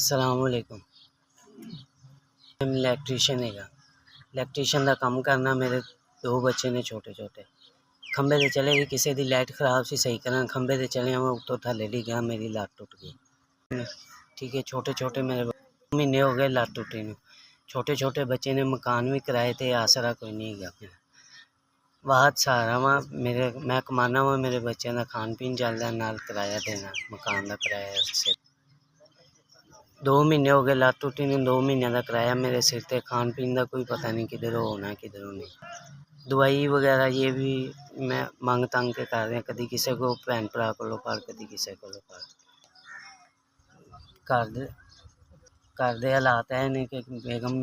असलामुअलैकुम। मैं इलैक्ट्रीशियन हैगा। इलैक्ट्रीशियन का काम करना। मेरे दो बच्चे ने छोटे छोटे। खंबे ते चले गए, किसी की लाइट खराब सी सही करना, खंबे ते चले मैं उत्तों थल्ले ली गया, मेरी लत्त टुट गई। ठीक है, छोटे छोटे मेरे महीने हो गए लत्त टुटी नूं। छोटे छोटे बच्चे ने, मकान भी किराए ते, आसरा कोई नहीं हैगा। बहुत सहारा वा मेरे, मैं कमाना वा, मेरे बच्चों का खान पीन चलता, नाल किराया देना, मकान का किराया सिर। 2 महीने हो गए लत्त टुटी नूं, 2 महीनों का किराया मेरे सिर ते। खान पीन का कोई पता नहीं किधरों होना किधरों नहीं। दवाई वगैरह ये भी मैं मंग तंग के कर रहा, कभी किसी को भैन भरा को पर, कभी किसी को पर। घर दे हालात है ने कि बेगम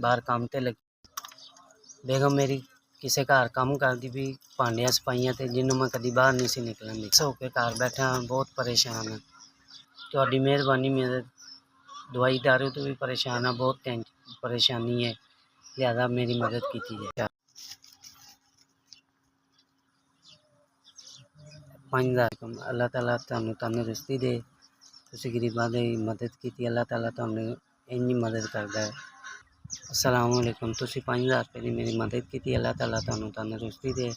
बाहर काम ते लगी। बेगम मेरी किसी घर काम करती भी, भांडियां सफाइयां ते, जिन्हों मैं कभी बाहर नहीं सी निकलन दी। सो के घर बैठा, बहुत परेशान है। तुहाडी मेहरबानी। मेरे दवाई दारू तो भी परेशान है, बहुत परेशानी है, लिहाजा मेरी मदद की जाए। 5000 अल्लाह ताला तुहानू तंदुरुस्ती दे। तुसीं गरीबां दी मदद की, अल्लाह ताला तुहानू इंज मदद करदा है। अस्सलामुअलैकुम। तुसीं 5000 रुपये की मेरी मदद की, अल्लाह ताला तुहानू तंदुरुस्ती दे।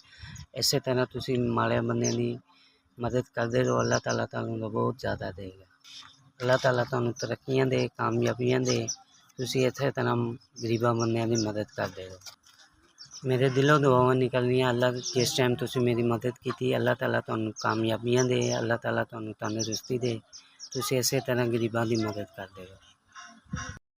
इस तरह तुसीं माड़े बंदे की मदद करते रहो, अल्लाह ताला तुहानू बहुत ज़्यादा देगा। अल्लाह ताला तुहानू तरक्कियां दे, कामयाबियां दे। तुसीं इस तरह गरीबां बंदियां की मदद करते रहो। मेरे दिलों दुआवां निकलनियां। अल्लाह जिस टाइम तुसीं मेरी मदद की, अल्लाह ताला तुहानू कामयाबियां दे, अल्लाह ताला तुहानू तंदुरुस्ती दे। तुसीं इस तरह गरीबां की मदद करते रहो।